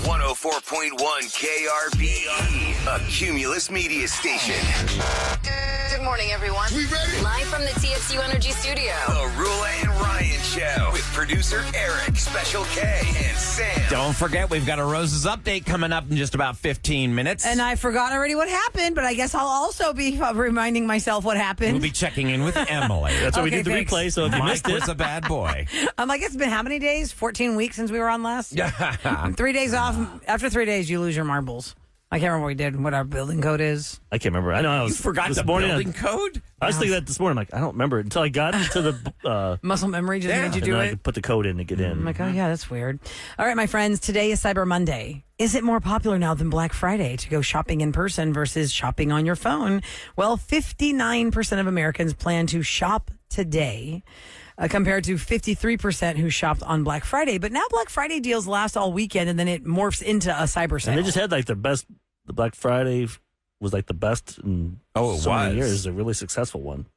104.1 KRBE, a Cumulus media station. Good morning, everyone. We ready? Live from the TXU Energy Studio. The Roula and Ryan Show with producer Eric, Special K, and Sam. Don't forget, we've got a Roses update coming up in just about 15 minutes. And I forgot already what happened, but I guess I'll also be reminding myself what happened. We'll be checking in with Emily. That's why we Okay, did the thanks. replay, so if you missed Mike it. was a bad boy. I'm like, it's been how many days? 14 weeks since we were on last? Yeah. 3 days off. After 3 days, you lose your marbles. I can't remember what we did, what our building code is. I can't remember. I know I was You forgot this the morning. building code? I was thinking that this morning. I'm like, I don't remember it until I got to the. Muscle memory just made you and do then I it. could put the code in to get in. I'm like, oh, yeah, that's weird. All right, my friends, today is Cyber Monday. Is it more popular now than Black Friday to go shopping in person versus shopping on your phone? Well, 59% of Americans plan to shop today. Compared to 53% who shopped on Black Friday. But now Black Friday deals last all weekend, and then it morphs into a cyber sale. And they just had like the best. The Black Friday was like the best in so many years. A really successful one.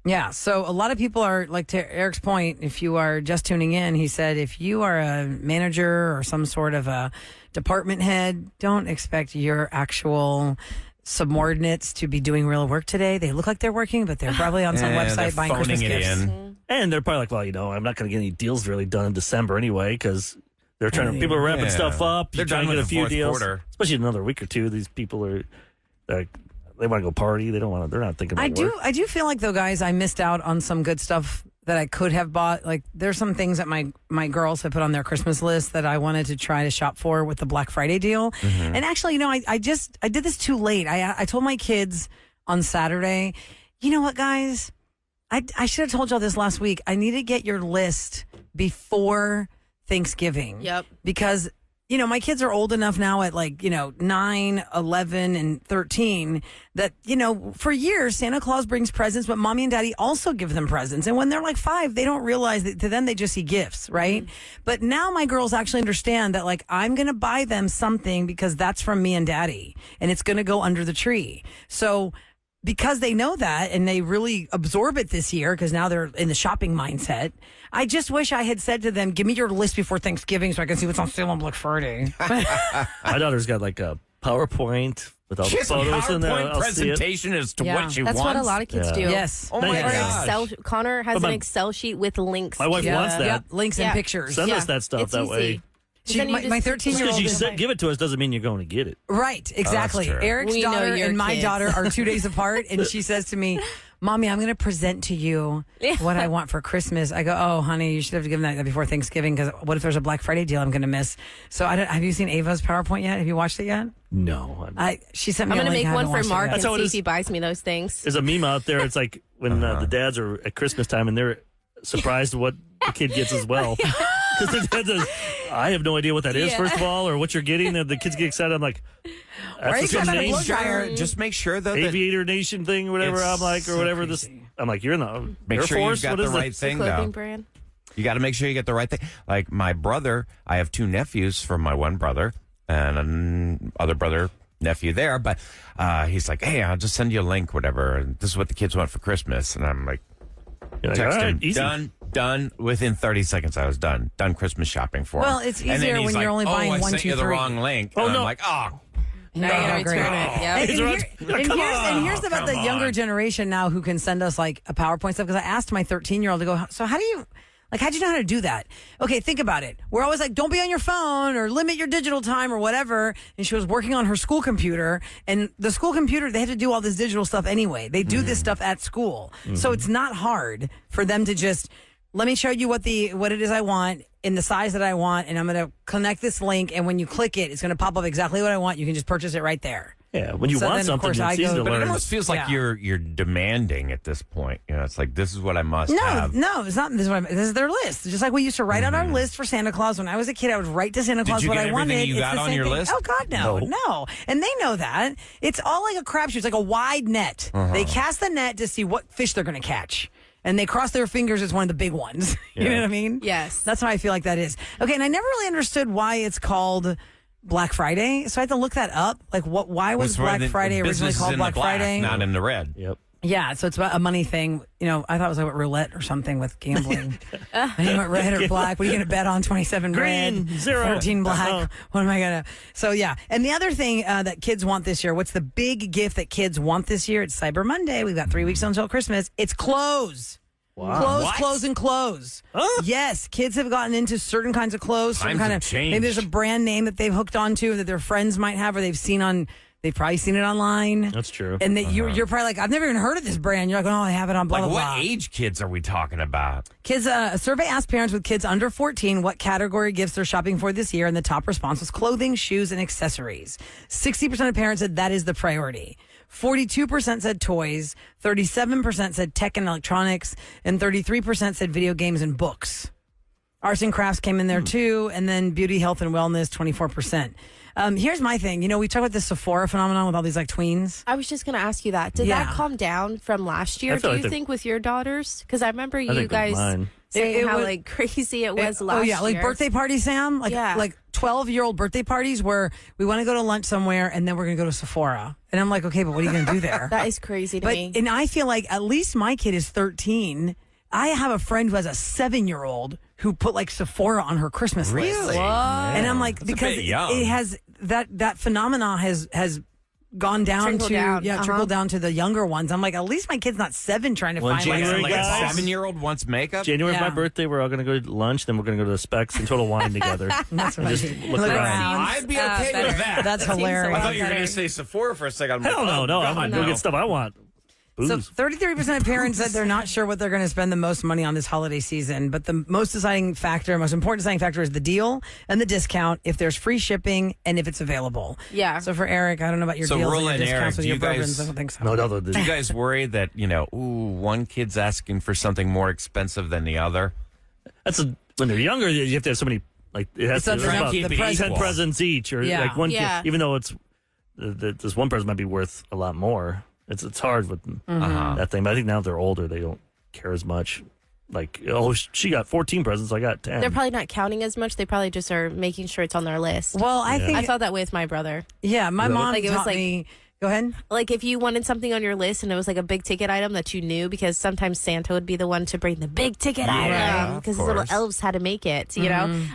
Yeah, so a lot of people are, like to Eric's point, if you are just tuning in, he said if you are a manager or some sort of a department head, don't expect your actual subordinates to be doing real work today. They look like they're working, but they're probably on some They're website buying phoning Christmas it gifts. in. And they're probably like, well, I'm not going to get any deals really done in December anyway because they're trying to. People are wrapping stuff up. They're You're trying to done get with a the few fourth deals, quarter. especially in another week or two. These people are. They want to go party. They don't want to. They're not thinking about work. I do feel like though, guys, I missed out on some good stuff that I could have bought. Like there's some things that my girls have put on their Christmas list that I wanted to try to shop for with the Black Friday deal. Mm-hmm. And actually, I did this too late. I told my kids on Saturday, you know what, guys? I should have told y'all this last week. I need to get your list before Thanksgiving. Yep. Because my kids are old enough now at 9, 11, and 13 that, for years, Santa Claus brings presents, but mommy and daddy also give them presents. And when they're like 5, they don't realize that to them, they just see gifts, right? Mm-hmm. But now my girls actually understand that, I'm going to buy them something because that's from me and daddy, and it's going to go under the tree. So because they know that and they really absorb it this year because now they're in the shopping mindset, I just wish I had said to them, give me your list before Thanksgiving so I can see what's on sale on Black Friday. My daughter's got like a PowerPoint with all the She's a photos in there. PowerPoint I'll see it. presentation as to what she That's wants. what a lot of kids do. Yes. Oh my Or gosh. Connor has But an my- Excel sheet with links. My wife wants that. Yep, links and Yeah. pictures. Send Yeah. us that stuff It's that easy. way. Then you My just- 13-year-old Because you is give it to us doesn't mean you're going to get it. right, exactly. true. Eric's We know daughter your and my kids. daughter are 2 days apart, and she says to me, Mommy, I'm going to present to you what I want for Christmas. I go, oh, honey, you should have given that before Thanksgiving because what if there's a Black Friday deal I'm going to miss? So have you seen Ava's PowerPoint yet? Have you watched it yet? No. She sent me I'm a going to link. make I one haven't for watched it Mark yet. and That's how it see is. if he buys me those things. There's a meme out there. It's like when the dads are at Christmas time and they're surprised what the kid gets as well. Because the dad says, I have no idea what that is, first of all, or what you're getting. And the kids get excited. I'm like, Why are you that's the talking about a name. blow dryer? Just make sure though that Aviator Nation thing, whatever. It's I'm like, or so whatever. crazy. I'm like, you're in the make Air sure Force? you've got What the is right it? thing Clothing though. brand. You got to make sure you get the right thing. Like my brother, I have 2 nephews from my one brother and another brother nephew there, but he's like, hey, I'll just send you a link, whatever. And this is what the kids want for Christmas, and I'm like, You're like, text all him, right, easy. done. Within 30 seconds, I was done Christmas shopping for him. Well, it's And then easier he's when like, you're only buying I one, sent two, you the three. wrong link. Oh, and no. I'm like, oh. Now you gotta great. return it. Yeah. And here's about the younger generation now who can send us like a PowerPoint stuff. Because I asked my 13-year-old to go, so how'd you know how to do that? Okay, think about it. We're always like, don't be on your phone or limit your digital time or whatever. And she was working on her school computer. And the school computer, they have to do all this digital stuff anyway. They do this stuff at school. So it's not hard for them to just, let me show you what it is I want in the size that I want, and I'm going to connect this link, and when you click it, it's going to pop up exactly what I want. You can just purchase it right there. Yeah, when you So want then, of something, course, it's I easy go- to But But it learn. almost feels like Yeah. you're demanding at this point. It's like, this is what I must No, have. no, it's not. This is their list. Just like we used to write on our list for Santa Claus. When I was a kid, I would write to Santa Claus you what get I wanted. everything you It's got the on same your thing. list? Oh God, no. And they know that. It's all like a crapshoot. It's like a wide net. They cast the net to see what fish they're going to catch. And they cross their fingers as one of the big ones. You know what I mean? Yes. That's how I feel like that is. Okay, and I never really understood why it's called Black Friday. So I had to look that up. Like, why was It's where Black the Friday business originally is called in the Black black, Friday? not in the red. Yep. Yeah, so it's about a money thing. You know, I thought it was like roulette or something with gambling. And you went red or black. What are you going to bet on? 27 Green, red, 0. 14 black. Uh-huh. What am I going to? So, yeah. And the other thing that kids want this year, what's the big gift that kids want this year? It's Cyber Monday. We've got 3 weeks until Christmas. It's clothes. Wow. Clothes, What? clothes, and clothes. Huh? Yes, kids have gotten into certain kinds of clothes. Certain Times kind have of changed. maybe there's a brand name that they've hooked onto that their friends might have, or they've seen on. They've probably seen it online. That's true. And that you're probably like, I've never even heard of this brand. You're like, oh, I have it on blah Like, blah what blah. age kids are we talking about? Kids, a survey asked parents with kids under 14 what category gifts they're shopping for this year, and the top response was clothing, shoes, and accessories. 60% of parents said that is the priority. 42% said toys, 37% said tech and electronics, and 33% said video games and books. Arts and crafts came in there too, and then beauty, health, and wellness, 24%. Here's my thing. You know, we talk about the Sephora phenomenon with all these like tweens. I was just going to ask you that. Did Yeah. that calm down from last year, I feel do like you the- think, with your daughters? Because I remember I you think guys mine. saying It how was- like crazy it was last Oh year. yeah, like birthday parties, Sam. Like Yeah. like 12-year-old birthday parties where we want to go to lunch somewhere and then we're going to go to Sephora. And I'm like, okay, but what are you going to do there? That is crazy to But me. and I feel like at least my kid is 13. I have a friend who has a 7-year-old who put like Sephora on her Christmas list. Really? And I'm like, That's a because bit young. it has that phenomena has gone down Trickled to down, trickled down to the younger ones. I'm like, at least my kid's not 7 trying to Well, find like, January, Like guys. a 7-year-old wants makeup? January is Yeah. my birthday. We're all going to go to lunch. Then we're going to go to the Specs and Total Wine together. That's what And I just do. look Look around. around. I'd be okay better. with that. That's That seems hilarious. I thought you were better. going to say Sephora for a second. I'm like, Hell no, oh, no. I'm God, not going to get stuff I want. So Booze. 33% of parents said they're not sure what they're going to spend the most money on this holiday season. But the most deciding factor, most important deciding factor is the deal and the discount, if there's free shipping and if it's available. Yeah. So for Eric, I don't know about your So deals and Roula your and discounts Eric, with do your you guys- bourbons. I don't think so. No, Do you guys worry that, one kid's asking for something more expensive than the other? That's when they're younger. You have to have so many. Like it has It's to up be to about keep it 10 equal. presents each, or Yeah. like one. Yeah. Even though it's this one present might be worth a lot more. It's hard with Mm-hmm. that thing. But I think now they're older, they don't care as much. Like, oh, she got 14 presents, I got 10. They're probably not counting as much. They probably just are making sure it's on their list. Well, I think, I felt that way with my brother. yeah, my mom Like, it was taught like- me. Go ahead. Like if you wanted something on your list and it was like a big ticket item that you knew, because sometimes Santa would be the one to bring the big ticket item of because his little course. elves had to make it, you know.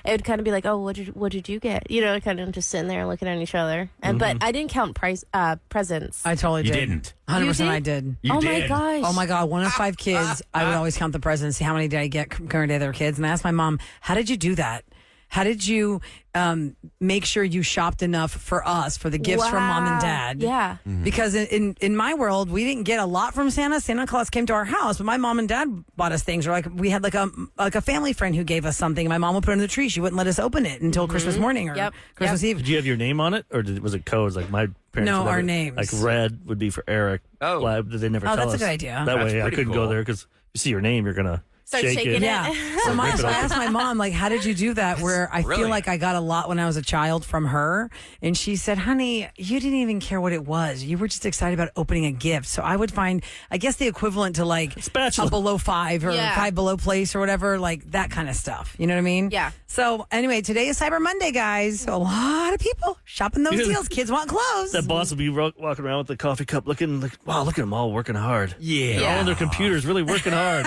It would kind of be like, oh, what did you get? You know, kind of just sitting there looking at each other. And but I didn't count presents. I totally You did. didn't. 100% You did? I did. You oh did. my gosh. Oh my God, one of 5 kids, I would always count the presents, see how many did I get compared to other kids. And I asked my mom, how did you do that? How did you make sure you shopped enough for us, for the gifts from mom and Wow. dad? Yeah. Because in my world, we didn't get a lot from Santa. Santa Claus came to our house, but my mom and dad bought us things. Or like we had like a family friend who gave us something. My mom would put it in the tree. She wouldn't let us open it until Christmas morning or Yep. Christmas Eve. Did you have your name on it, or was it codes? Like my parents. No, would our have it- names. Like red would be for Eric. Oh. Black, they never Oh, tell that's a us. good idea. That That's way I pretty couldn't go cool. there because you see your name, you're gonna Start shake shaking it. it. Yeah. So I asked my mom, like, how did you do that? Where I feel brilliant. like I got a lot when I was a child from her. And she said, honey, you didn't even care what it was. You were just excited about opening a gift. So I would find, I guess, the equivalent to like Spatula. a below 5 or Yeah. 5 below place or whatever, like that kind of stuff. You know what I mean? Yeah. So anyway, today is Cyber Monday, guys. So a lot of people shopping those Yeah. deals. Kids want clothes. That boss will be walking around with the coffee cup, looking like, wow, look at them all working hard. Yeah. They're all on their computers, really working hard.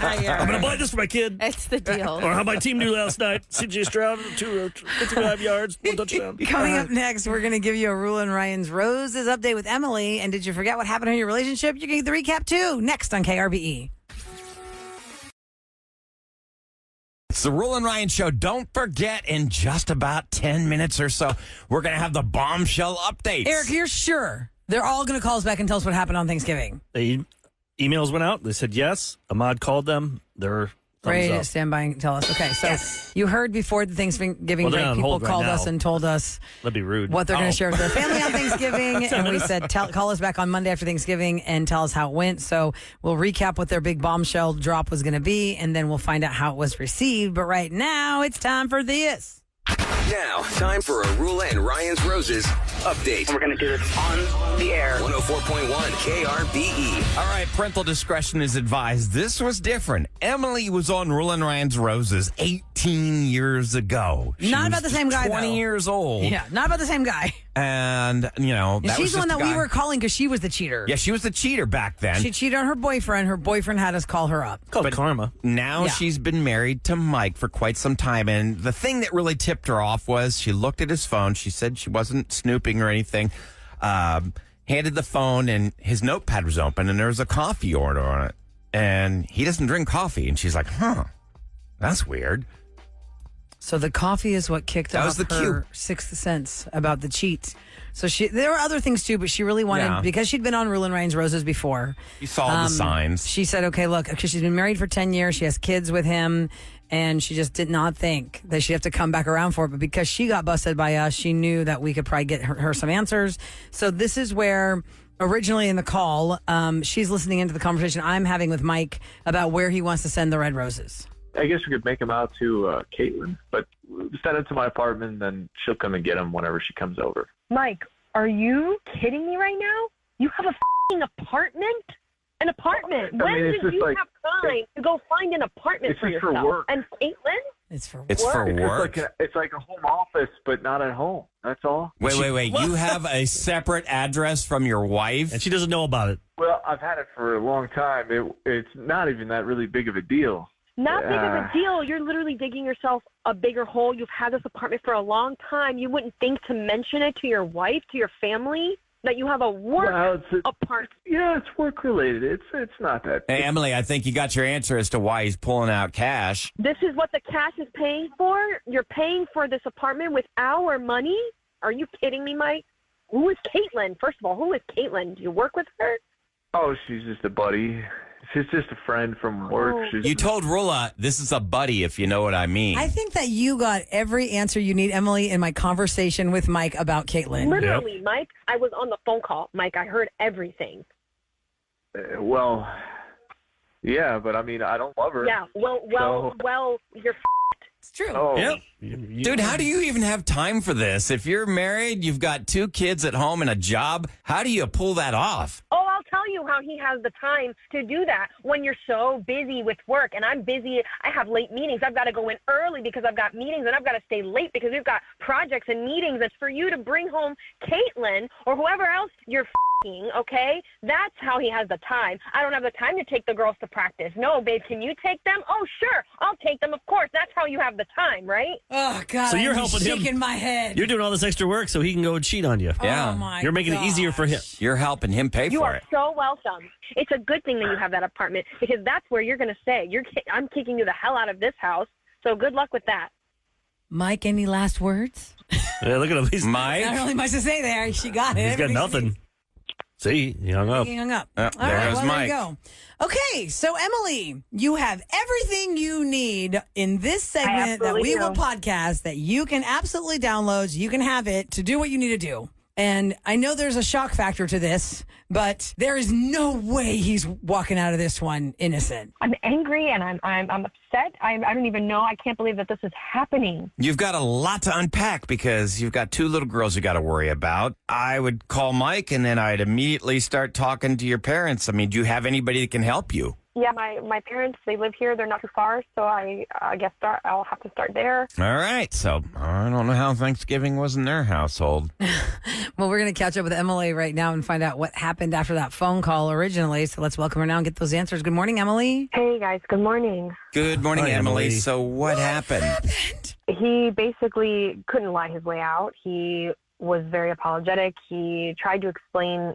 I'm gonna buy this for my kid. It's the deal. Or how my team do last night? CJ Stroud, 55 yards, 1 touchdown. Coming up next, we're going to give you a Roula and Ryan's Roses update with Emily. And did you forget what happened in your relationship? You can get the recap too. Next on KRBE. It's the Roula and Ryan Show. Don't forget, in just about 10 minutes or so, we're going to have the bombshell updates. Eric, you're sure they're all going to call us back and tell us what happened on Thanksgiving? The emails went out. They said yes. Ahmad called them. They're Ready thumbs to up. stand by and tell us. Okay, so you heard before the Thanksgiving Well, they're break, on people hold right called us now. and told us That'd be rude. what they're going Oh. to share with their family on Thanksgiving. And we said, call us back on Monday after Thanksgiving and tell us how it went. So we'll recap what their big bombshell drop was going to be, and then we'll find out how it was received. But right now, it's time for this. Now, time for a Roula and Ryan's Roses update. We're going to do this on the air. 104.1 KRBE. All right, parental discretion is advised. This was different. Emily was on Roula and Ryan's Roses 18 years ago. She Not was about the same guy, 20 though. years old. Yeah, not about the same guy. And, that was she's the one just a that we guy- were calling because she was the cheater. Yeah, she was the cheater back then. She cheated on her boyfriend. Her boyfriend had us call her up. It's called karma. Now Yeah. she's been married to Mike for quite some time. And the thing that really tipped her off was she looked at his phone. She said she wasn't snooping or anything. Handed the phone, and his notepad was open, and there was a coffee order on it. And he doesn't drink coffee. And she's like, that's weird. So the coffee is what kicked That off was the her cue. sixth sense about the cheat. So there were other things too, but she really wanted, Yeah. because she'd been on Roula and Ryan's Roses before. She saw the signs. She said, okay, look, because she's been married for 10 years, she has kids with him, and she just did not think that she'd have to come back around for it. But because she got busted by us, she knew that we could probably get her some answers. So this is where, originally in the call, she's listening into the conversation I'm having with Mike about where he wants to send the red roses. I guess we could make them out to Caitlin, but send it to my apartment, then she'll come and get them whenever she comes over. Mike, are you kidding me right now? You have a f***ing apartment? An apartment? I When mean, it's did just you like- have time to go find an apartment It's for just for yourself? work. And Caitlin? It's for It's for It's work. just it's like a home office, but not at home. That's all. Wait. You have a separate address from your wife? And she doesn't know about it. Well, I've had it for a long time. It's not even that really big of a deal. Not big of a deal. You're literally digging yourself a bigger hole. You've had this apartment for a long time. You wouldn't think to mention it to your wife, to your family, that you have a work Well, apartment. Yeah, it's work related. It's not that. Hey, Emily, I think you got your answer as to why he's pulling out cash. This is what the cash is paying for? You're paying for this apartment with our money? Are you kidding me, Mike? Who is Caitlin? First of all, who is Caitlin? Do you work with her? Oh, she's just a buddy. She's just a friend from work. She's You told Roula this is a buddy, if you know what I mean. I think that you got every answer you need, Emily, in my conversation with Mike about Caitlin. Literally, Mike, I was on the phone call. Mike, I heard everything. well, yeah, but I mean, I don't love her. Yeah, well, you're It's true. Oh, Yep. Dude, how do you even have time for this? If you're married, you've got 2 kids at home and a job, how do you pull that off? Oh, I'll tell you how he has the time to do that when you're so busy with work. And I'm busy. I have late meetings. I've got to go in early because I've got meetings, and I've got to stay late because we've got projects and meetings. And for you to bring home Caitlin or whoever else you're okay? That's how he has the time. I don't have the time to take the girls to practice. No, babe, can you take them? Oh, sure. I'll take them, of course. That's how you have the time, right? Oh, God. So you're I'm helping him. shaking my head. You're doing all this extra work so he can go and cheat on you. Yeah. Oh, my You're making it easier for him. gosh. You're helping him pay You for are it. so welcome. It's a good thing that you have that apartment because that's where you're going to stay. I'm kicking you the hell out of this house, so good luck with that. Mike, any last words? Yeah, look at him. He's, Mike? Not really much to say there. She got it. he's got Everything nothing. See, he hung up. He hung up. Oh, All there right, goes well, Mike. there you go. Okay, so Emily, you have everything you need in this segment that we absolutely will do. podcast that you can absolutely download. So you can have it to do what you need to do. And I know there's a shock factor to this, but there is no way he's walking out of this one innocent. I'm angry and I'm upset. I don't even know. I can't believe that this is happening. You've got a lot to unpack because you've got 2 little girls you got to worry about. I would call Mike and then I'd immediately start talking to your parents. I mean, do you have anybody that can help you? Yeah, my parents, they live here. They're not too far, so I guess I'll have to start there. All right. So I don't know how Thanksgiving was in their household. Well, we're going to catch up with Emily right now and find out what happened after that phone call originally. So let's welcome her now and get those answers. Good morning, Emily. Hey, guys. Good morning. Good morning, Hi, Emily. Emily. So what happened? He basically couldn't lie his way out. He was very apologetic. He tried to explain,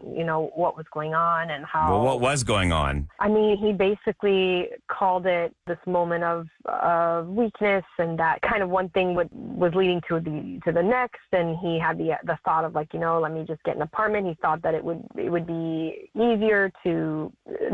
what was going on and how. Well, what was going on? I mean, he basically called it this moment of weakness, and that kind of one thing was leading to the next. And he had the thought of let me just get an apartment. He thought that it would be easier to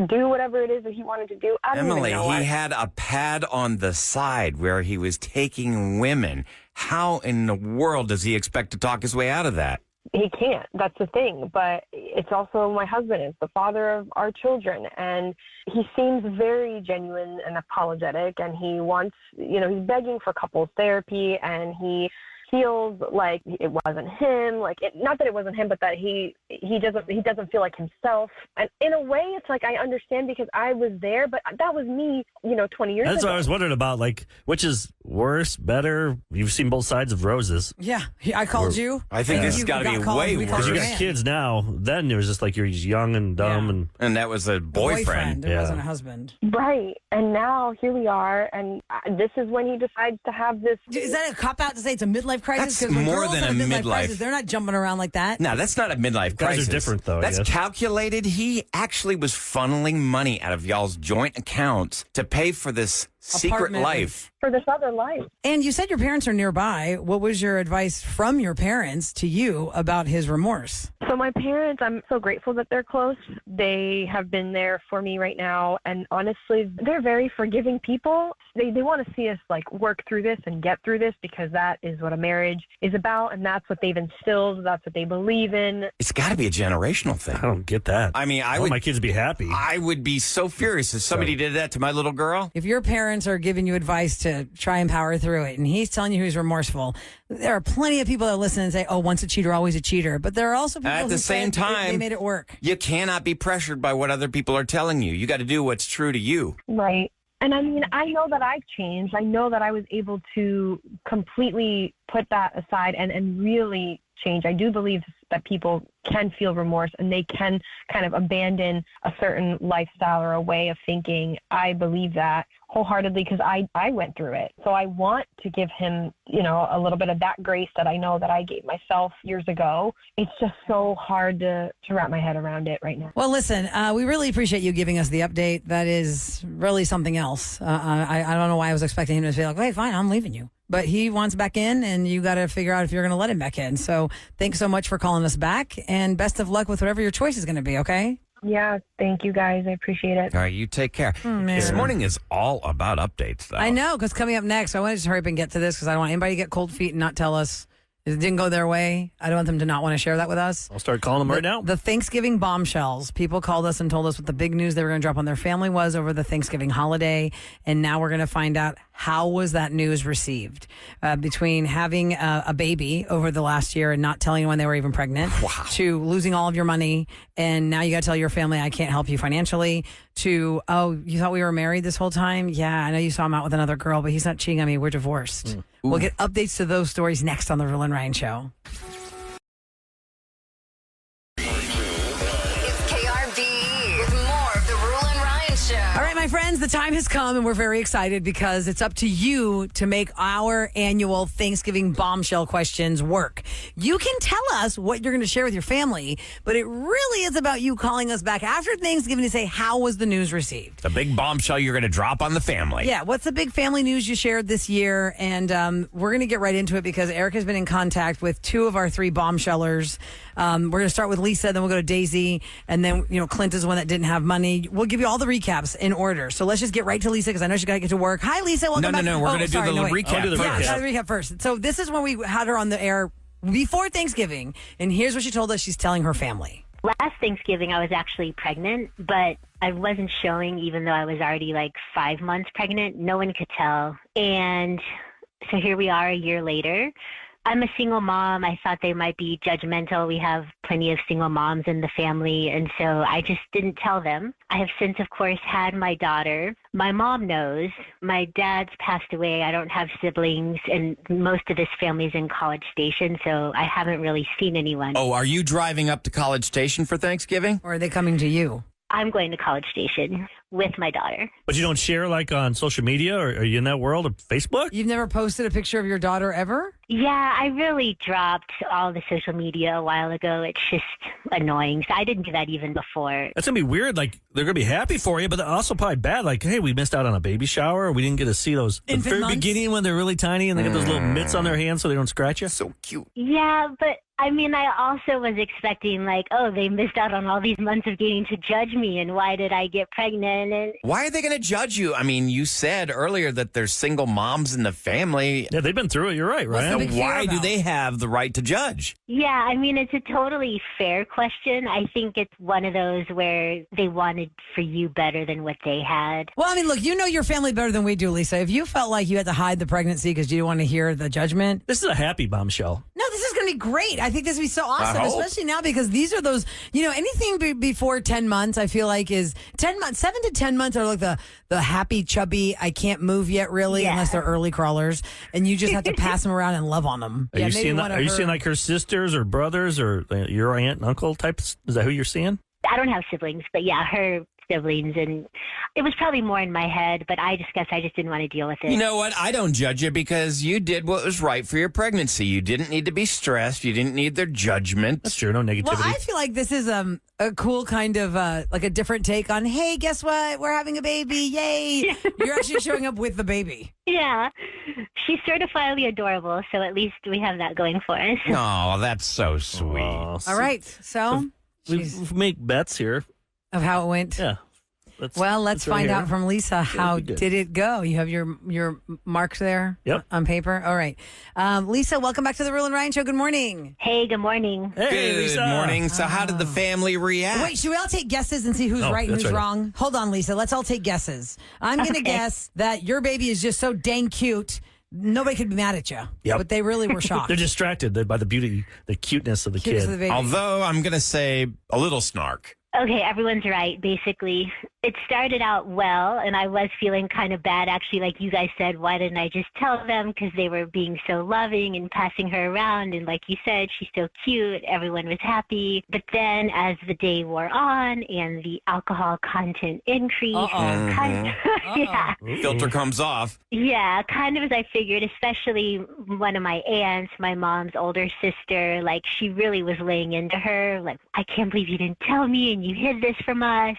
do whatever it is that he wanted to do. I don't Emily, even know. he had a pad on the side where he was taking women. How in the world does he expect to talk his way out of that? He can't. That's the thing. But it's also my husband. It's the father of our children. And he seems very genuine and apologetic. And he wants, he's begging for couples therapy. And he feels like it wasn't him. Like, not that it wasn't him, but that he doesn't feel like himself. And in a way, it's like I understand because I was there, but that was me, 20 years ago. That's what I was wondering about, like, which is worse, better? You've seen both sides of roses. Yeah, I called you. I think this has got to be way worse. Because you got kids now. Then it was just like you're young and dumb. And that was a boyfriend. It wasn't a husband. Right. And now here we are, and this is when he decides to have this. Is that a cop-out to say it's a midlife crisis? That's when more girls than have a midlife. Crisis, they're not jumping around like that. No, that's not a midlife crisis. Guys are different, though. That's calculated. He actually was funneling money out of y'all's joint accounts to pay for this secret Apartment. life. For this other life. And you said your parents are nearby. What was your advice from your parents to you about his remorse? So my parents, I'm so grateful that they're close. They have been there for me right now. And honestly, they're very forgiving people. They want to see us like work through this and get through this because that is what a marriage is about. And that's what they've instilled. That's what they believe in. It's got to be a generational thing. I don't get that. I mean, I want my kids to be happy. I would be so furious if somebody did that to my little girl. If your parents are giving you advice to try and power through it, and he's telling you he's remorseful, there are plenty of people that listen and say, "Oh, once a cheater, always a cheater." But there are also people at who the same said time they made it work. You cannot be pressured by what other people are telling you. You got to do what's true to you. Right. And I mean, I know that I've changed. I know that I was able to completely put that aside and really change. I do believe that people can feel remorse and they can kind of abandon a certain lifestyle or a way of thinking. I believe that wholeheartedly because I went through it. So I want to give him, a little bit of that grace that I know that I gave myself years ago. It's just so hard to wrap my head around it right now. Well, listen, we really appreciate you giving us the update. That is really something else. I don't know why I was expecting him to say like, "Hey, fine, I'm leaving you." But he wants back in, and you got to figure out if you're going to let him back in. So thanks so much for calling us back, and best of luck with whatever your choice is going to be, okay? Yeah, thank you guys. I appreciate it. All right, you take care. This morning is all about updates, though. I know, because coming up next, I want to just hurry up and get to this because I don't want anybody to get cold feet and not tell us it didn't go their way. I don't want them to not want to share that with us. I'll start calling them right now. The Thanksgiving bombshells. People called us and told us what the big news they were going to drop on their family was over the Thanksgiving holiday. And now we're going to find out how was that news received between having a baby over the last year and not telling when they were even pregnant to losing all of your money. And now you got to tell your family, I can't help you financially, to, oh, you thought we were married this whole time? Yeah, I know you saw him out with another girl, but he's not cheating on me. We're divorced. We'll get updates to those stories next on the Roula and Ryan Show. It's KRB with more of the Roula and Ryan Show. All right, my friends, the time has come, and we're very excited because it's up to you to make our annual Thanksgiving bombshell questions work. You can tell us what you're going to share with your family, but it really is about you calling us back after Thanksgiving to say, how was the news received? The big bombshell you're going to drop on the family. Yeah, what's the big family news you shared this year? And we're going to get right into it because Eric has been in contact with 2 of our 3 bombshellers. We're going to start with Lisa, then we'll go to Daisy, and then, Clint is the one that didn't have money. We'll give you all the recaps in order. So let's just get right to Lisa because I know she's got to get to work. Hi, Lisa. Welcome back. No. We're going to do the recap. I'll do the Yeah, recap. the recap first. So this is when we had her on the air before Thanksgiving, and here's what she told us she's telling her family. Last Thanksgiving, I was actually pregnant, but I wasn't showing even though I was already like 5 months pregnant. No one could tell. And so here we are a year later. I'm a single mom. I thought they might be judgmental. We have plenty of single moms in the family, and so I just didn't tell them. I have since, of course, had my daughter. My mom knows. My dad's passed away. I don't have siblings, and most of this family's in College Station, so I haven't really seen anyone. Oh, are you driving up to College Station for Thanksgiving? Or are they coming to you? I'm going to College Station with my daughter. But you don't share like on social media, or are you in that world of Facebook? You've never posted a picture of your daughter ever? Yeah, I really dropped all the social media a while ago. It's just annoying. So I didn't do that even before. That's going to be weird. Like, they're going to be happy for you, but also probably bad. Like, hey, we missed out on a baby shower. Or we didn't get to see those the Infant very months? beginning when they're really tiny and they get those little mitts on their hands so they don't scratch you. So cute. Yeah, but I mean, I also was expecting like, oh, they missed out on all these months of getting to judge me, and why did I get pregnant? And Why are they going to judge you? I mean, you said earlier that there's single moms in the family. Yeah, they've been through it. You're right, What's right? a big fear why do about. they have the right to judge? Yeah, I mean, it's a totally fair question. I think it's one of those where they wanted for you better than what they had. Well, I mean, look, you know your family better than we do, Lisa. If you felt like you had to hide the pregnancy because you didn't want to hear the judgment. This is a happy bombshell. No, this is going to be great. I think this will be so awesome, hope. especially now because these are those, anything before 10 months, I feel like is 10 months, 7 to 10 months are like the happy, chubby, I can't move yet really, Yeah. unless they're early crawlers. And you just have to pass them around and love on them. Are you seeing that? Are you seeing like her sisters or brothers or your aunt and uncle types? Is that who you're seeing? I don't have siblings, but yeah, her siblings. And it was probably more in my head, but I guess I just didn't want to deal with it. You know what? I don't judge you because you did what was right for your pregnancy. You didn't need to be stressed. You didn't need their judgment. That's true. No negativity. Well, I feel like this is a cool kind of like a different take on, hey, guess what? We're having a baby. Yay. You're actually showing up with the baby. Yeah. She's certifiably adorable, so at least we have that going for us. Oh, that's so sweet. Aw, All right. So, we she's- make bets here. of how it went. Yeah. Well, let's right find here. out from Lisa. How be good. did it go? You have your marks there Yep. on paper? All right. Lisa, welcome back to the Roula and Ryan Show. Good morning. Hey, good morning. Hey, Good Lisa. morning. So how did the family react? Wait, should we all take guesses and see who's Oh, right and that's who's right. wrong? Hold on, Lisa. Let's all take guesses. I'm going to Okay. guess that your baby is just so dang cute. Nobody could be mad at you. Yep. But they really were shocked. They're distracted by the beauty, the cuteness of the Cutest kid. of the baby. Although I'm going to say a little snark. Okay, everyone's right, basically. It started out well, and I was feeling kind of bad, actually, like you guys said, why didn't I just tell them? Because they were being so loving and passing her around, and like you said, she's so cute, everyone was happy. But then as the day wore on and the alcohol content increased, Uh-oh. kind yeah, Filter comes off. yeah, kind of as I figured, especially one of my aunts, my mom's older sister, like she really was laying into her, like, I can't believe you didn't tell me and you hid this from us.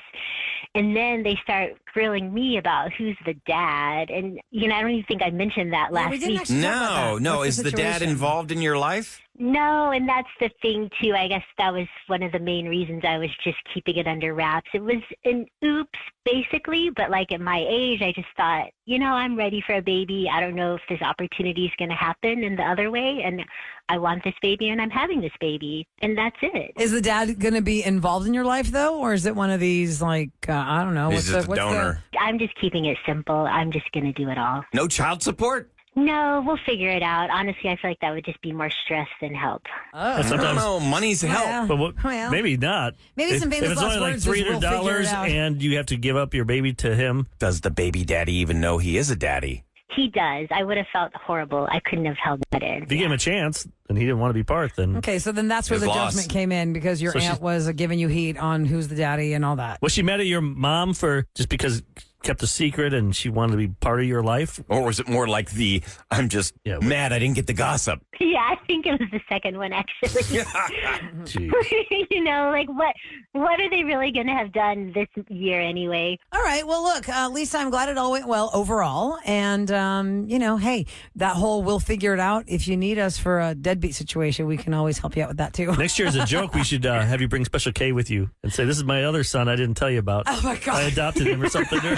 And then they start grilling me about who's the dad. And, I don't even think I mentioned that Yeah, last we didn't week. actually talk about that. No. What's Is the dad situation? involved in your life? No, and that's the thing, too. I guess that was one of the main reasons I was just keeping it under wraps. It was an oops, basically, but like at my age, I just thought, I'm ready for a baby. I don't know if this opportunity is going to happen in the other way, and I want this baby, and I'm having this baby, and that's it. Is the dad going to be involved in your life, though? Or is it one of these, like, I don't know. He's just a donor. I'm just keeping it simple. I'm just going to do it all. No child support? No, we'll figure it out. Honestly, I feel like that would just be more stress than help. And I don't sometimes, know. Money's help. Yeah. but Well, maybe not. maybe some If famous it's last only like words is we'll figure it $300 out. and you have to give up your baby to him. Does the baby daddy even know he is a daddy? He does. I would have felt horrible. I couldn't have held that in. If you gave him a chance and he didn't want to be part, then Okay, so then that's where His the loss. judgment came in because your So aunt she's- was giving you heat on who's the daddy and all that. was she mad at your mom for just because kept a secret and she wanted to be part of your life? Or was it more like I'm just Yeah, mad I didn't get the gossip? Yeah, I think it was the second one, actually. Gee. Like what are they really going to have done this year anyway? All right. Well, look, Lisa, I'm glad it all went well overall. And, hey, that whole we'll figure it out. If you need us for a deadbeat situation, we can always help you out with that, too. Next year, as a joke, we should have you bring Special K with you and say, this is my other son I didn't tell you about. Oh, my God. I adopted him or something. Put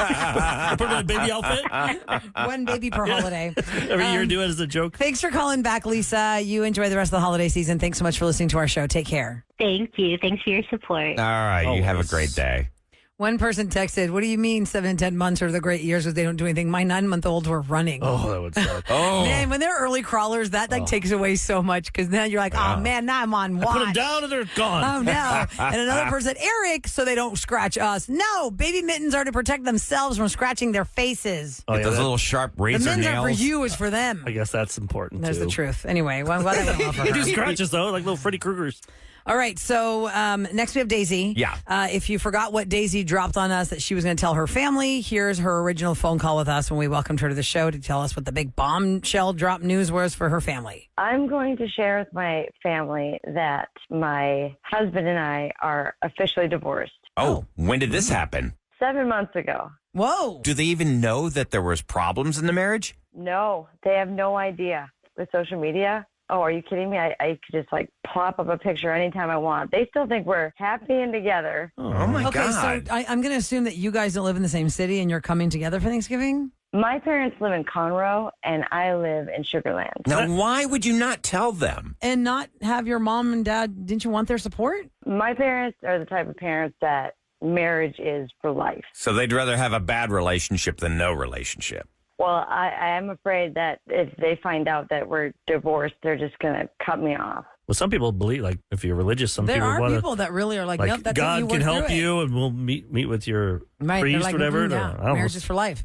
him in a baby outfit. One baby per holiday. Every year, do it as a joke. Thanks for calling back, Lisa. You enjoy the rest of the holiday season. Thanks so much for listening to our show. Take care. Thank you. Thanks for your support. All right. You have a Always. great day. One person texted, what do you mean 7 and 10 months are the great years because they don't do anything? My 9-month-olds were running. Oh, that would suck. Oh. Man, when they're early crawlers, that takes away so much because then you're like, oh, man, now I'm on watch. Put them down and they're gone. Oh, no. And another person, Eric, so they don't scratch us. No, baby mittens are to protect themselves from scratching their faces. Oh, Get yeah, those that- little sharp The razor mittens aren't for nails. you, it's for them. I guess that's important, There's too. the truth. Anyway, well, I'm glad that went well for They do her. scratches, though, like little Freddy Kruegers. All right, so next we have Daisy. Yeah. If you forgot what Daisy dropped on us that she was going to tell her family, here's her original phone call with us when we welcomed her to the show to tell us what the big bombshell drop news was for her family. I'm going to share with my family that my husband and I are officially divorced. Oh, when did this happen? 7 months ago. Whoa. Do they even know that there was problems in the marriage? No, they have no idea with social media. Oh, are you kidding me? I could just like pop up a picture anytime I want. They still think we're happy and together. Oh, my Okay, God. so I'm going to assume that you guys don't live in the same city and you're coming together for Thanksgiving? My parents live in Conroe, and I live in Sugar Land. Now, why would you not tell them? And not have your mom and dad, didn't you want their support? My parents are the type of parents that marriage is for life. So they'd rather have a bad relationship than no relationship. Well, I am afraid that if they find out that we're divorced, they're just going to cut me off. Well, some people believe, like, if you're religious, some There people are want people that really are like, like nope, that's God it, you can work help through it. you, and we'll meet with your Right, priest, they're like, whatever. yeah, I don't know. marriage is for life.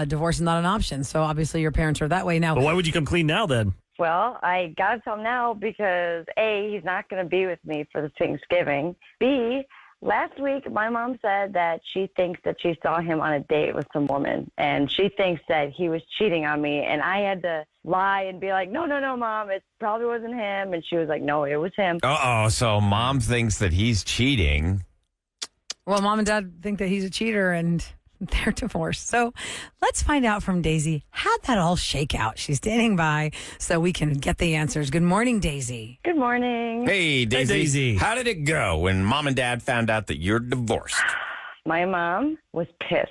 Divorce is not an option. So obviously your parents are that way now. But why would you come clean now then? Well, I got to tell him now because, A, he's not going to be with me for the Thanksgiving. B, last week my mom said that she thinks that she saw him on a date with some woman, and she thinks that he was cheating on me, and I had to lie and be like, no, Mom, it probably wasn't him. And she was like, no, it was him. Uh-oh, so mom thinks that he's cheating. Well, mom and dad think that he's a cheater and they're divorced. So let's find out from Daisy. How'd that all shake out? She's standing by so we can get the answers. Good morning, Daisy. Good morning. Hey, Daisy. How did it go when mom and dad found out that you're divorced? My mom was pissed.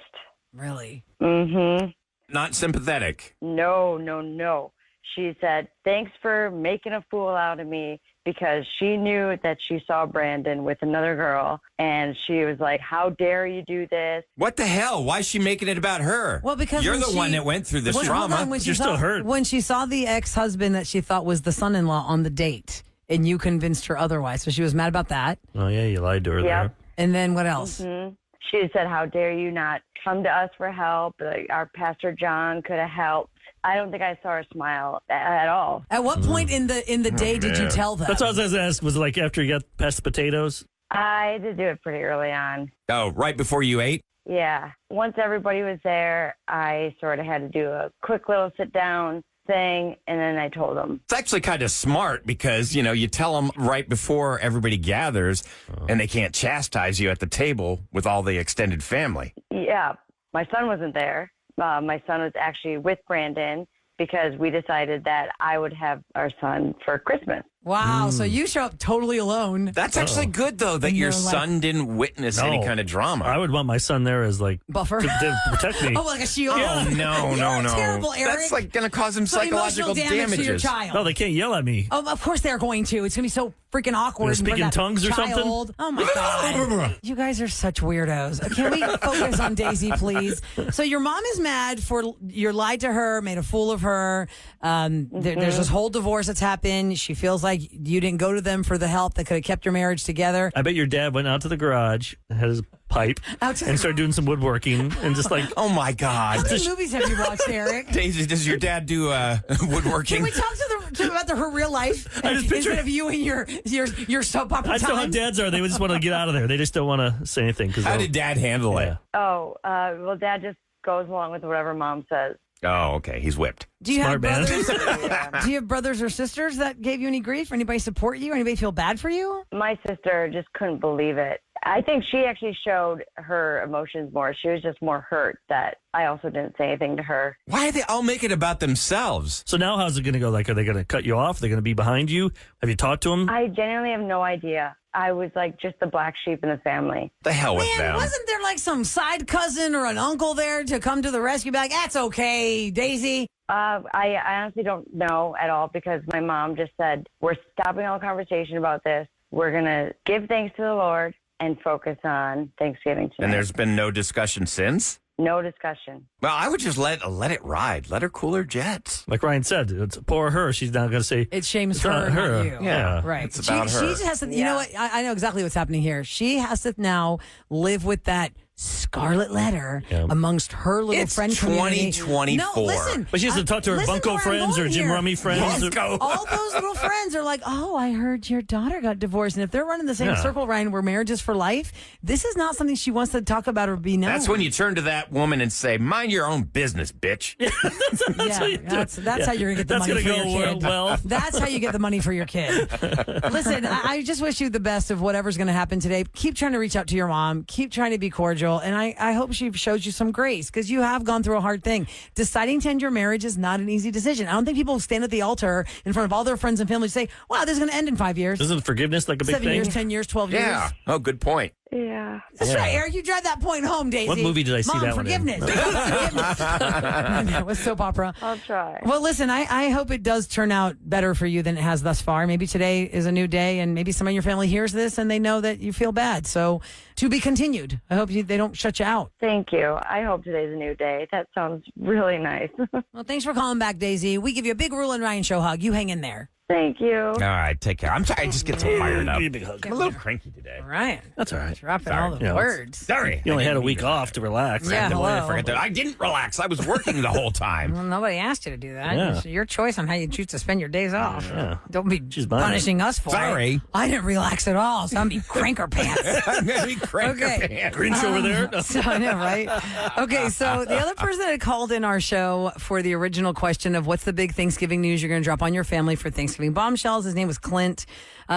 Really? Mm-hmm. Not sympathetic. No. She said, thanks for making a fool out of me, because she knew that she saw Brandon with another girl, and she was like, how dare you do this? What the hell? Why is she making it about her? Well, because you're when the one that went through this trauma. You're still hurt. When she saw the ex-husband that she thought was the son-in-law on the date, and you convinced her otherwise. So she was mad about that. Oh, yeah, you lied to her Yep. there. And then what else? Mm-hmm. She said, how dare you not come to us for help? Like, our Pastor John could have helped. I don't think I saw her smile at all. At what point in the day did you tell them? That's what I was going to ask. Was it like after you got past the potatoes? I had to do it pretty early on. Oh, right before you ate? Yeah. Once everybody was there, I sort of had to do a quick little sit-down thing, and then I told them. It's actually kind of smart because, you tell them right before everybody gathers and they can't chastise you at the table with all the extended family. Yeah. My son wasn't there. My son was actually with Brandon because we decided that I would have our son for Christmas. Wow. So you show up totally alone. That's actually good, though, that your son didn't witness any kind of drama. I would want my son there as like buffer to protect me. Oh, like a shield. Oh, no. Terrible, Eric. That's like going to cause him psychological emotional damage to your damages. child. No, they can't yell at me. Oh, of course they're going to. It's going to be so freaking awkward. They're speaking in front of tongues that or something? child. Oh, my God. You guys are such weirdos. Can we focus on Daisy, please? So your mom is mad for you lied to her, made a fool of her. There's this whole divorce that's happened. She feels like you didn't go to them for the help that could have kept your marriage together. I bet your dad went out to the garage, had his pipe, and started doing some woodworking, and just like, oh my God. How many movies have you watched, Eric? Daisy, does your dad do woodworking? Can we talk about her real life instead of you and your soap opera I just know how time? dads are. They just want to get out of there. They just don't want to say anything. How did dad handle it? Oh, well, Dad just goes along with whatever Mom says. Oh, okay. He's whipped. Do you Smart have man. brothers? Do you have brothers or sisters that gave you any grief? Or anybody support you? Anybody feel bad for you? My sister just couldn't believe it. I think she actually showed her emotions more. She was just more hurt that I also didn't say anything to her. Why do they all make it about themselves? So now how's it going to go? Like, are they going to cut you off? Are they going to be behind you? Have you talked to them? I genuinely have no idea. I was like just the black sheep in the family. The hell with them. Wasn't there like some side cousin or an uncle there to come to the rescue? Be like, that's okay, Daisy. I honestly don't know at all because my mom just said, we're stopping all conversation about this. We're going to give thanks to the Lord and focus on Thanksgiving tonight. And there's been no discussion since? No discussion. Well, I would just let it ride. Let her cool her jets. Like Ryan said, it's poor her. She's not going to say It shames it's her, not her. not you. Yeah. Right. It's about she her. just has to, you know what? I know exactly what's happening here. She has to now live with that scarlet letter amongst her little It's friend community. 2024. No, listen. But she has to talk to her listen bunco where I'm friends or going Jim here. Rummy friends. Bunco. All those little friends are like, oh, I heard your daughter got divorced. And if they're running the same circle, Ryan, where marriage is for life, this is not something she wants to talk about or be known. That's when you turn to that woman and say, mind your own business, bitch. That's how you're going to get the That's money for gonna your go kid. well. That's how you get the money for your kid. Listen, I just wish you the best of whatever's going to happen today. Keep trying to reach out to your mom. Keep trying to be cordial. And I hope she shows you some grace because you have gone through a hard thing. Deciding to end your marriage is not an easy decision. I don't think people stand at the altar in front of all their friends and family and say, wow, this is going to end in 5 years. Isn't forgiveness like a big 7 thing? years, 10 years, 12 Yeah. years. Oh, good point. Yeah. That's Yeah. right, Eric. You drive that point home, Daisy. What movie did I see Mom, that one in? forgiveness. Forgiveness. That was soap opera. I'll try. Well, listen, I hope it does turn out better for you than it has thus far. Maybe today is a new day, and maybe somebody in your family hears this and they know that you feel bad. So, to be continued. I hope they don't shut you out. Thank you. I hope today's a new day. That sounds really nice. Well, thanks for calling back, Daisy. We give you a big Roula and Ryan show hug. You hang in there. Thank you. All right, take care. I'm sorry, I just get so fired up. Give you a big hug. I'm a little cranky today. Ryan. That's all right. Dropping Sorry. all the Yeah, words. Sorry. You only I had a didn't week mean to- off to relax. Yeah, Don't hello. forget that. I didn't relax. I was working the whole time. Well, nobody asked you to do that. Yeah. It's your choice on how you choose to spend your days off. Yeah. Don't be She's mine. punishing us for Sorry. it. I didn't relax at all, so I'm be cranker pants. I'm going to be cranky. Okay. Grinch over there. No. So, I know, right? Okay, so the other person that had called in our show for the original question of what's the big Thanksgiving news you're going to drop on your family for Thanksgiving bombshells, his name was Clint.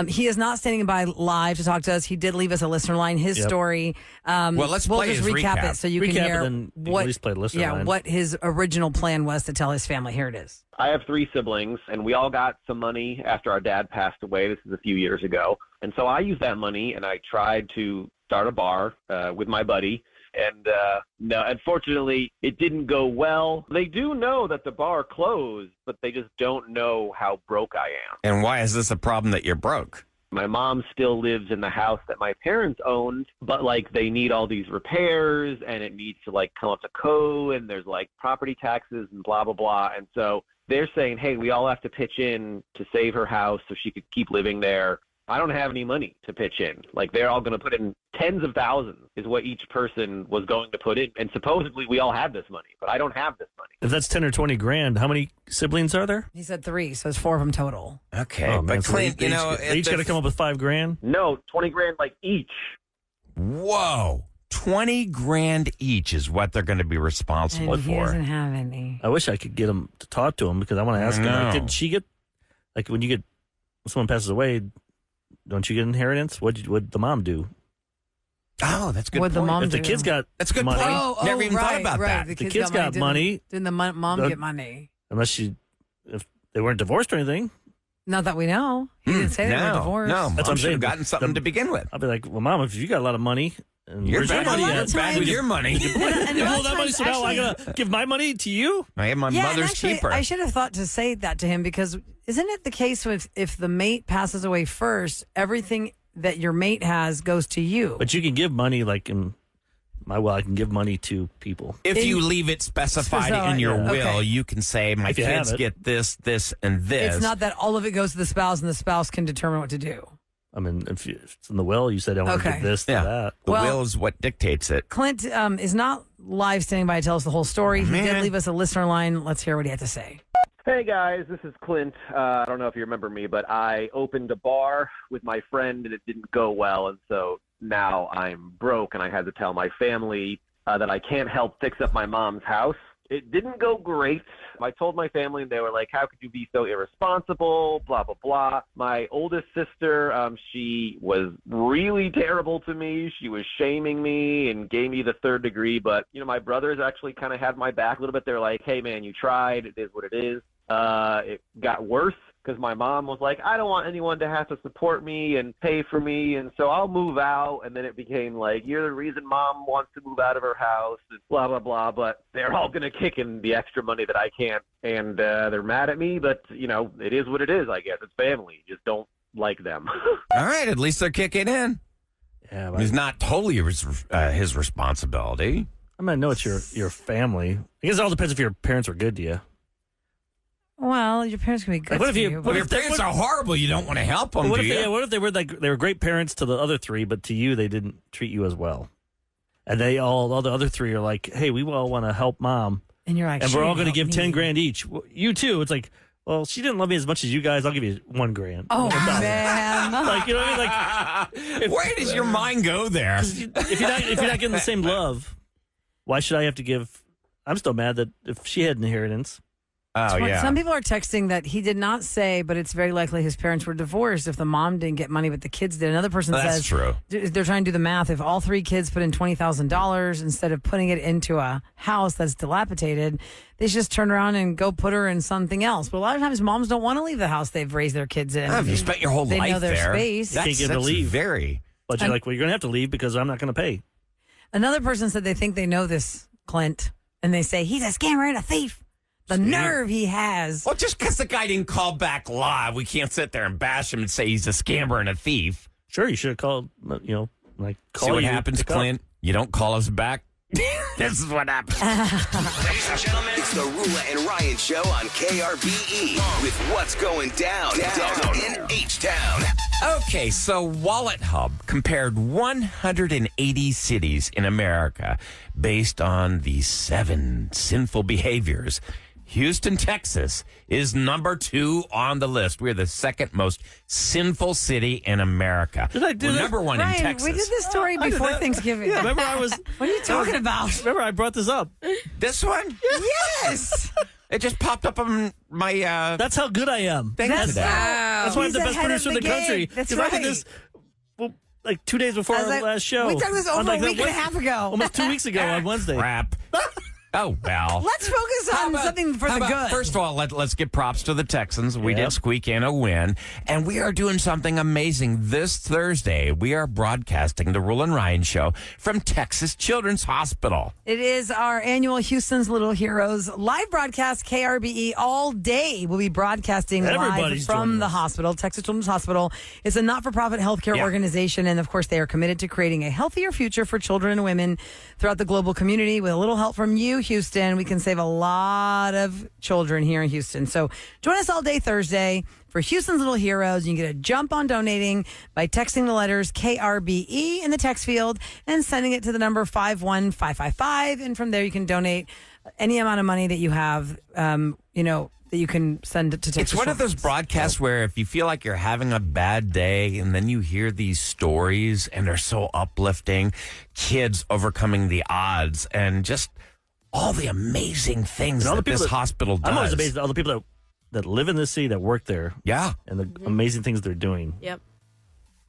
He is not standing by live to talk to us. He did leave us a listener line, his Yep. story. Well, let's we'll play just his recap recap. it so you can Recap it, hear then you can what, at least play the listener line. what his original plan was to tell his family. Here it is. I have 3 siblings, and we all got some money after our dad passed away. This is a few years ago. And so I used that money, and I tried to start a bar with my buddy. And no, unfortunately, it didn't go well. They do know that the bar closed, but they just don't know how broke I am. And why is this a problem that you're broke? My mom still lives in the house that my parents owned, but like they need all these repairs and it needs to like come up to code and there's like property taxes and blah, blah, blah. And so they're saying, hey, we all have to pitch in to save her house so she could keep living there. I don't have any money to pitch in. Like they're all going to put in tens of thousands is what each person was going to put in. And supposedly we all have this money, but I don't have this money. If that's 10 or 20 grand, how many siblings are there? He said 3, so it's 4 of them total. Okay, Oh, but man, so Clint, they you know, they each got to come up with $5 grand. No, 20 grand like each. Whoa, 20 grand each is what they're going to be responsible And he for. doesn't have any. I wish I could get him to talk to him because I want to ask him. No. Like, did she get like when someone passes away? Don't you get inheritance? What'd the mom do? Oh, that's a good. What'd the point. mom If the do? kids got That's a good money, point. Never even thought about that. The kids got money. Didn't the mom The- get money? unless if they weren't divorced or anything. Not that we know. He didn't say they were divorced. No, That's what Mom I'm should have saying. gotten something to begin with. I'll be like, well, mom, if you got a lot of money, and You're where's your bad money with at? bad with your money. And You a lot blow of that money, times, so now I actually- gotta give my money to you. I am my Yeah, and mother's actually, keeper. I should have thought to say that to him because isn't it the case if the mate passes away first, everything that your mate has goes to you? But you can give money like in my will. I can give money to people. If you leave it specified in your Yeah. will, Okay. you can say, my If you have kids it. get this, this, and this. It's not that all of it goes to the spouse and the spouse can determine what to do. I mean, if it's in the will, you said I want to Okay. give this to Yeah. that. The Well- will is what dictates it. Clint is not live standing by to tell us the whole story. He did Man. leave us a listener line. Let's hear what he had to say. Hey guys, this is Clint. I don't know if you remember me, but I opened a bar with my friend and it didn't go well. And so now I'm broke and I had to tell my family that I can't help fix up my mom's house. It didn't go great. I told my family and they were like, how could you be so irresponsible, blah, blah, blah. My oldest sister, she was really terrible to me. She was shaming me and gave me the 3rd degree. But, you know, my brothers actually kind of had my back a little bit. They're like, hey, man, you tried. It is what it is. It got worse because my mom was like, I don't want anyone to have to support me and pay for me, and so I'll move out. And then it became like, you're the reason mom wants to move out of her house, and blah, blah, blah. But they're all going to kick in the extra money that I can't, and they're mad at me. But, you know, it is what it is, I guess. It's family. You just don't like them. All right, at least they're kicking in. Yeah, but It's not totally his responsibility. I mean, I know it's your family. I guess it all depends if your parents were good to you. Well, your parents can be good Like, what if to you- you. what Well, if if they- parents are horrible, you don't want to help them, What do if, you? what if they were like they were great parents to the other 3, but to you they didn't treat you as well, and all the other 3 are like, hey, we all want to help mom, and you're like, and we're all going to give 10 grand each. Well, you too. It's like, well, she didn't love me as much as you guys. I'll give you $1 grand. Oh, man. Like, you know what I mean? Like, Where does your mind go there? if you're not getting the same love, why should I have to give? I'm still mad that if she had inheritance. Oh, yeah. Some people are texting that he did not say, but it's very likely his parents were divorced if the mom didn't get money, but the kids did. Another person That's says true. they're trying to do the math. If all 3 kids put in $20,000 instead of putting it into a house that's dilapidated, they should just turn around and go put her in something else. But a lot of times, moms don't want to leave the house they've raised their kids in. Oh, if you spent your whole they life know their there, space. Can't get to leave. very But you're like, well, you're going to have to leave because I'm not going to pay. Another person said they think they know this, Clint, and they say, he's a scammer and a thief. The nerve he has. Well, just because the guy didn't call back live, we can't sit there and bash him and say he's a scammer and a thief. Sure, you should have called, call See what you. happens, Clint? You don't call us back. This is what happens. Ladies and gentlemen, it's the Roula and Ryan Show on KRBE with what's going down in H-Town. Okay, so Wallet Hub compared 180 cities in America based on the 7 sinful behaviors. Houston, Texas is number 2 on the list. We're the second most sinful city in America. Did I do We're that? number 1 Ryan, in Texas. we did this story before Thanksgiving. Yeah, remember I was... What are you talking about? Remember I brought this up. This one? Yes. It just popped up on my That's how good I am. thing today. That's why I'm the best producer in the country. That's I did right. this like 2 days before our last show. We took this over a week and a half ago. Almost 2 weeks ago on Wednesday. Crap. Oh, well. Let's focus on something for the good. First of all, let's give props to the Texans. We did squeak in a win, and we are doing something amazing. This Thursday, we are broadcasting the Roula and Ryan Show from Texas Children's Hospital. It is our annual Houston's Little Heroes live broadcast, KRBE, all day. We'll be broadcasting live Everybody's from joining the us. hospital. Texas Children's Hospital is a not-for-profit healthcare organization, and of course, they are committed to creating a healthier future for children and women throughout the global community. With a little help from you, Houston, we can save a lot of children here in Houston. So join us all day Thursday for Houston's Little Heroes. You can get a jump on donating by texting the letters KRBE in the text field and sending it to the number 51555. And from there, you can donate any amount of money that you have, that you can send it to Texas. It's one of those broadcasts where if you feel like you're having a bad day and then you hear these stories and they're so uplifting, kids overcoming the odds and just all the amazing things that this hospital does. I'm always amazed at all the people that live in this city that work there. Yeah. And the amazing things they're doing. Yep.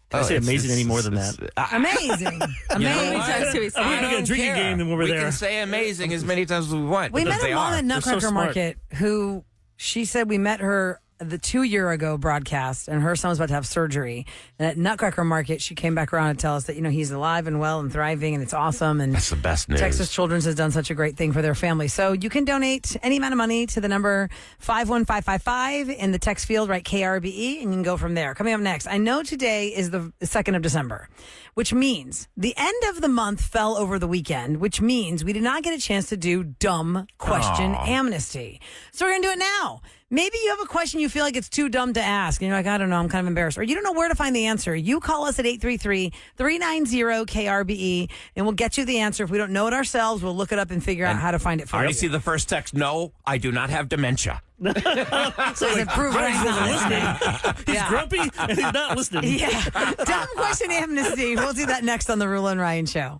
Can I say amazing any more than that? Amazing. You know Amazing. what? times do we say I mean, we I got a don't drinking care. game and when we're we there. can say amazing as many times as we want. We because met a they mom are. at They're so Nutcracker smart. Market who she said we met her the 2 year ago broadcast, and her son was about to have surgery. And at Nutcracker Market, she came back around to tell us that, he's alive and well and thriving, and it's awesome. And That's the best news. Texas Children's has done such a great thing for their family. So you can donate any amount of money to the number 51555 in the text field, right? KRBE, and you can go from there. Coming up next, I know today is the 2nd of December, which means the end of the month fell over the weekend, which means we did not get a chance to do dumb question amnesty. So we're going to do it now. Maybe you have a question you feel like it's too dumb to ask, and you're like, I don't know, I'm kind of embarrassed. Or you don't know where to find the answer. You call us at 833-390-KRBE, and we'll get you the answer. If we don't know it ourselves, we'll look it up and figure out how to find it for I you. already see the first text. No, I do not have dementia. So it proved right now. He's grumpy and he's not listening. Yeah. Dumb question amnesty. We'll do that next on the Roula and Ryan Show.